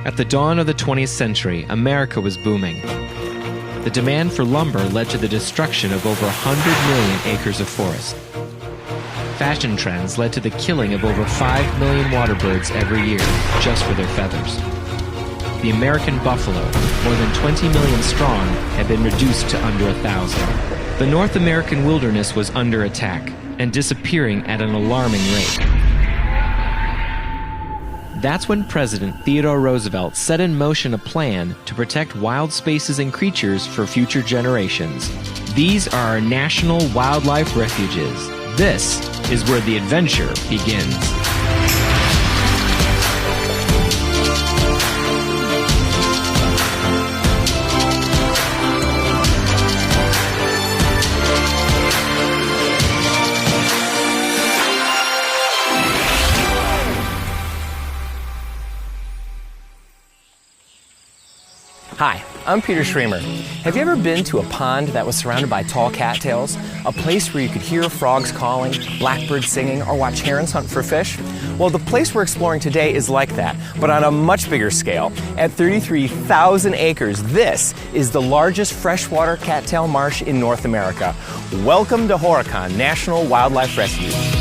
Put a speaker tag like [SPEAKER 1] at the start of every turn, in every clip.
[SPEAKER 1] At the dawn of the 20th century, America was booming. The demand for lumber led to the destruction of over 100 million acres of forest. Fashion trends led to the killing of over 5 million water birds every year just for their feathers. The American buffalo, more than 20 million strong, had been reduced to under 1,000. The North American wilderness was under attack and disappearing at an alarming rate. That's when President Theodore Roosevelt set in motion a plan to protect wild spaces and creatures for future generations. These are our national wildlife refuges. This is where the adventure begins.
[SPEAKER 2] Hi, I'm Peter Schriemer. Have you ever been to a pond that was surrounded by tall cattails? A place where you could hear frogs calling, blackbirds singing, or watch herons hunt for fish? Well, the place we're exploring today is like that, but on a much bigger scale. At 33,000 acres, this is the largest freshwater cattail marsh in North America. Welcome to Horicon National Wildlife Refuge.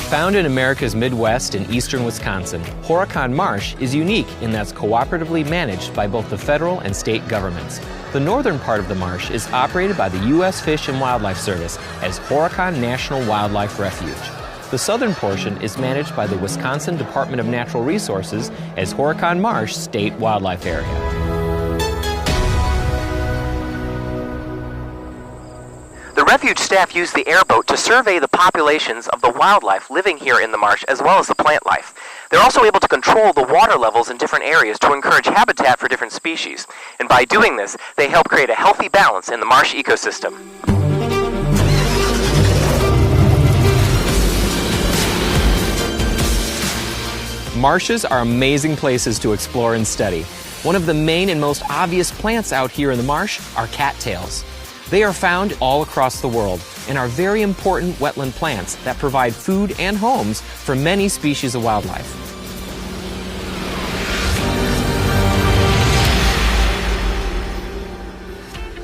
[SPEAKER 2] Found in America's Midwest and eastern Wisconsin, Horicon Marsh is unique in that it's cooperatively managed by both the federal and state governments. The northern part of the marsh is operated by the U.S. Fish and Wildlife Service as Horicon National Wildlife Refuge. The southern portion is managed by the Wisconsin Department of Natural Resources as Horicon Marsh State Wildlife Area.
[SPEAKER 3] The refuge staff use the airboat to survey the populations of the wildlife living here in the marsh as well as the plant life. They're also able to control the water levels in different areas to encourage habitat for different species. And by doing this, they help create a healthy balance in the marsh ecosystem.
[SPEAKER 2] Marshes are amazing places to explore and study. One of the main and most obvious plants out here in the marsh are cattails. They are found all across the world and are very important wetland plants that provide food and homes for many species of wildlife.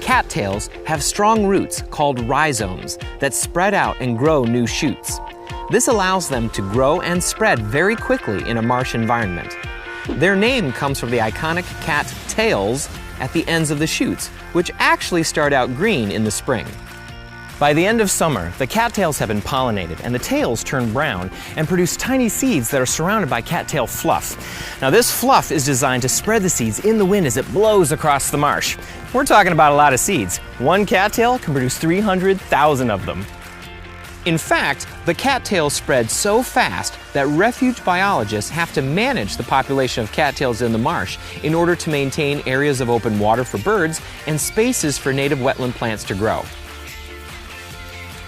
[SPEAKER 2] Cattails have strong roots called rhizomes that spread out and grow new shoots. This allows them to grow and spread very quickly in a marsh environment. Their name comes from the iconic cattails at the ends of the shoots, which actually start out green in the spring. By the end of summer, the cattails have been pollinated and the tails turn brown and produce tiny seeds that are surrounded by cattail fluff. Now this fluff is designed to spread the seeds in the wind as it blows across the marsh. We're talking about a lot of seeds. One cattail can produce 300,000 of them. In fact, the cattails spread so fast that refuge biologists have to manage the population of cattails in the marsh in order to maintain areas of open water for birds and spaces for native wetland plants to grow.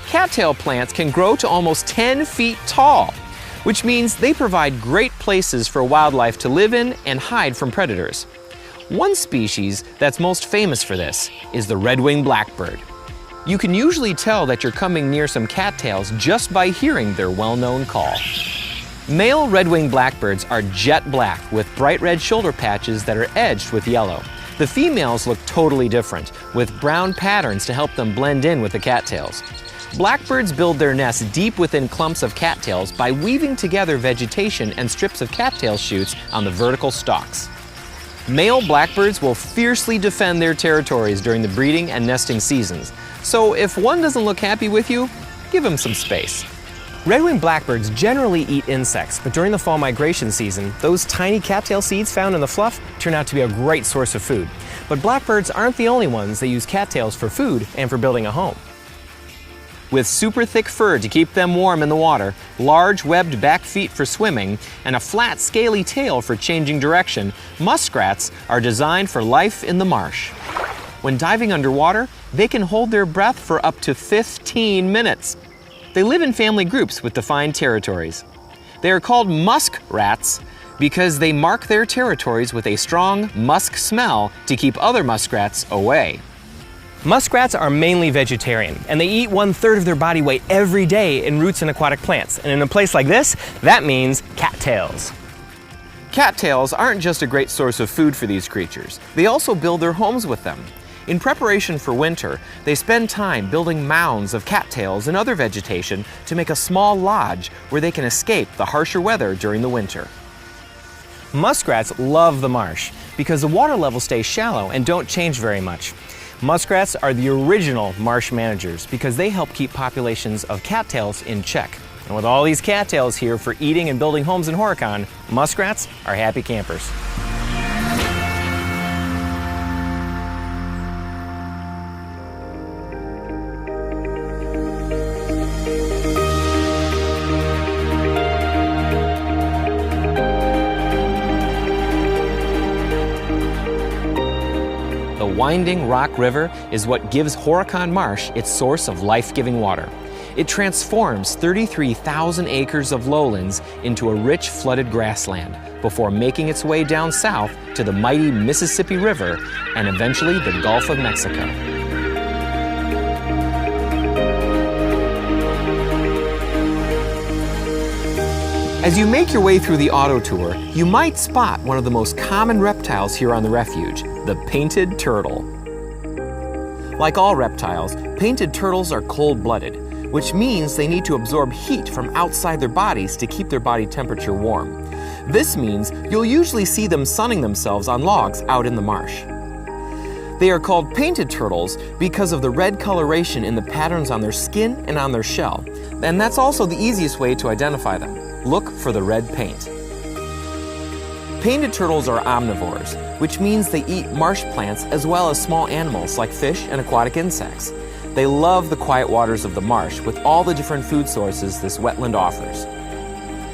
[SPEAKER 2] Cattail plants can grow to almost 10 feet tall, which means they provide great places for wildlife to live in and hide from predators. One species that's most famous for this is the RedWinged Blackbird. You can usually tell that you're coming near some cattails just by hearing their well-known call. Male red-winged blackbirds are jet black with bright red shoulder patches that are edged with yellow. The females look totally different, with brown patterns to help them blend in with the cattails. Blackbirds build their nests deep within clumps of cattails by weaving together vegetation and strips of cattail shoots on the vertical stalks. Male blackbirds will fiercely defend their territories during the breeding and nesting seasons. So if one doesn't look happy with you, give him some space. Red-winged blackbirds generally eat insects, but during the fall migration season, those tiny cattail seeds found in the fluff turn out to be a great source of food. But blackbirds aren't the only ones that use cattails for food and for building a home. With super thick fur to keep them warm in the water, large webbed back feet for swimming, and a flat scaly tail for changing direction, muskrats are designed for life in the marsh. When diving underwater, they can hold their breath for up to 15 minutes. They live in family groups with defined territories. They are called muskrats because they mark their territories with a strong musk smell to keep other muskrats away.
[SPEAKER 4] Muskrats are mainly vegetarian, and they eat 1/3 of their body weight every day in roots and aquatic plants. And in a place like this, that means cattails.
[SPEAKER 2] Cattails aren't just a great source of food for these creatures, they also build their homes with them. In preparation for winter, they spend time building mounds of cattails and other vegetation to make a small lodge where they can escape the harsher weather during the winter.
[SPEAKER 4] Muskrats love the marsh because the water levels stay shallow and don't change very much. Muskrats are the original marsh managers because they help keep populations of cattails in check. And with all these cattails here for eating and building homes in Horicon, muskrats are happy campers.
[SPEAKER 2] The winding Rock River is what gives Horicon Marsh its source of life-giving water. It transforms 33,000 acres of lowlands into a rich flooded grassland before making its way down south to the mighty Mississippi River and eventually the Gulf of Mexico. As you make your way through the auto tour, you might spot one of the most common reptiles here on the refuge, the painted turtle. Like all reptiles, painted turtles are cold-blooded, which means they need to absorb heat from outside their bodies to keep their body temperature warm. This means you'll usually see them sunning themselves on logs out in the marsh. They are called painted turtles because of the red coloration in the patterns on their skin and on their shell, and that's also the easiest way to identify them. Look for the red paint. Painted turtles are omnivores, which means they eat marsh plants as well as small animals like fish and aquatic insects. They love the quiet waters of the marsh with all the different food sources this wetland offers.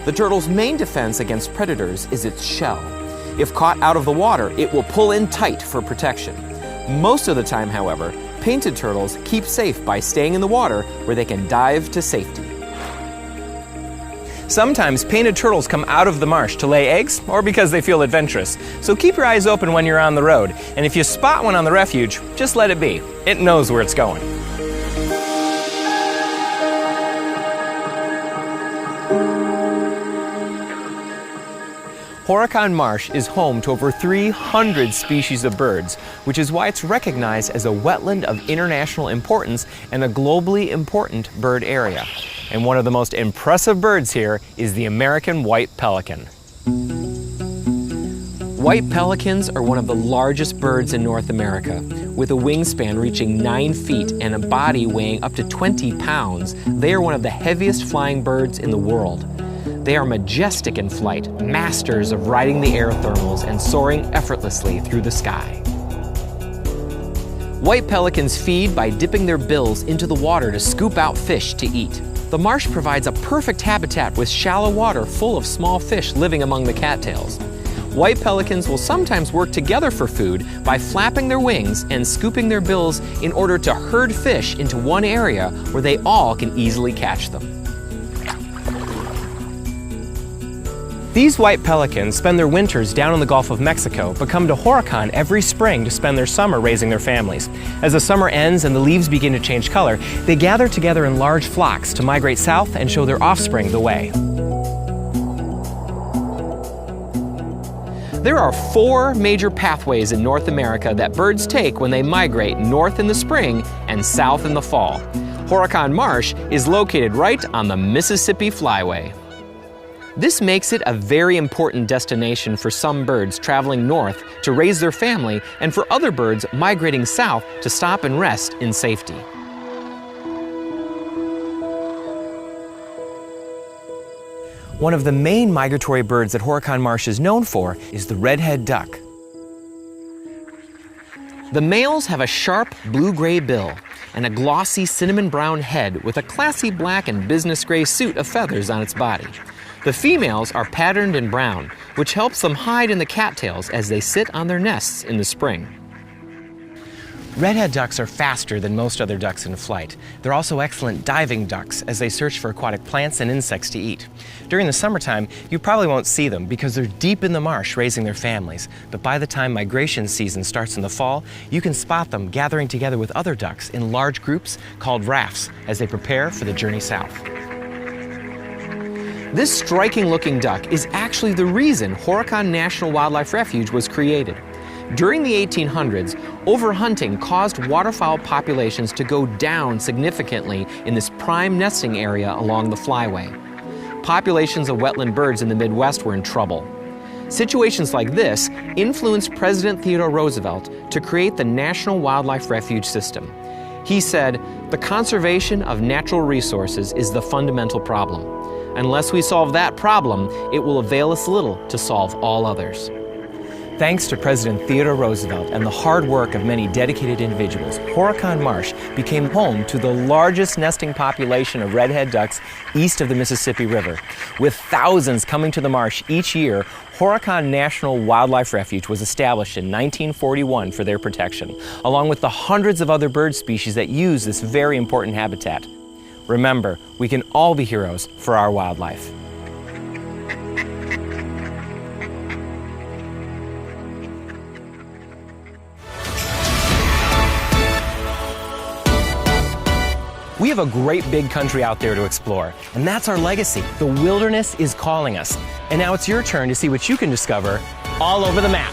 [SPEAKER 2] The turtle's main defense against predators is its shell. If caught out of the water, it will pull in tight for protection. Most of the time, however, painted turtles keep safe by staying in the water where they can dive to safety.
[SPEAKER 4] Sometimes painted turtles come out of the marsh to lay eggs or because they feel adventurous. So keep your eyes open when you're on the road. And if you spot one on the refuge, just let it be. It knows where it's going. Horicon Marsh is home to over 300 species of birds, which is why it's recognized as a wetland of international importance and a globally important bird area. And one of the most impressive birds here is the American white pelican.
[SPEAKER 2] White pelicans are one of the largest birds in North America. With a wingspan reaching 9 feet and a body weighing up to 20 pounds, they are one of the heaviest flying birds in the world. They are majestic in flight, masters of riding the air thermals and soaring effortlessly through the sky. White pelicans feed by dipping their bills into the water to scoop out fish to eat. The marsh provides a perfect habitat with shallow water full of small fish living among the cattails. White pelicans will sometimes work together for food by flapping their wings and scooping their bills in order to herd fish into one area where they all can easily catch them.
[SPEAKER 4] These white pelicans spend their winters down in the Gulf of Mexico, but come to Horicon every spring to spend their summer raising their families. As the summer ends and the leaves begin to change color, they gather together in large flocks to migrate south and show their offspring the way.
[SPEAKER 2] There are 4 major pathways in North America that birds take when they migrate north in the spring and south in the fall. Horicon Marsh is located right on the Mississippi Flyway. This makes it a very important destination for some birds traveling north to raise their family and for other birds migrating south to stop and rest in safety.
[SPEAKER 4] One of the main migratory birds that Horicon Marsh is known for is the redhead duck.
[SPEAKER 2] The males have a sharp blue-gray bill and a glossy cinnamon brown head with a classy black and business gray suit of feathers on its body. The females are patterned in brown, which helps them hide in the cattails as they sit on their nests in the spring.
[SPEAKER 4] Redhead ducks are faster than most other ducks in flight. They're also excellent diving ducks as they search for aquatic plants and insects to eat. During the summertime, you probably won't see them because they're deep in the marsh raising their families. But by the time migration season starts in the fall, you can spot them gathering together with other ducks in large groups called rafts as they prepare for the journey south.
[SPEAKER 2] This striking-looking duck is actually the reason Horicon National Wildlife Refuge was created. During the 1800s, overhunting caused waterfowl populations to go down significantly in this prime nesting area along the flyway. Populations of wetland birds in the Midwest were in trouble. Situations like this influenced President Theodore Roosevelt to create the National Wildlife Refuge System. He said, "The conservation of natural resources is the fundamental problem. Unless we solve that problem, it will avail us little to solve all others."
[SPEAKER 4] Thanks to President Theodore Roosevelt and the hard work of many dedicated individuals, Horicon Marsh became home to the largest nesting population of redhead ducks east of the Mississippi River. With thousands coming to the marsh each year, Horicon National Wildlife Refuge was established in 1941 for their protection, along with the hundreds of other bird species that use this very important habitat. Remember, we can all be heroes for our wildlife. We have a great big country out there to explore, and that's our legacy. The wilderness is calling us. And now it's your turn to see what you can discover all over the map.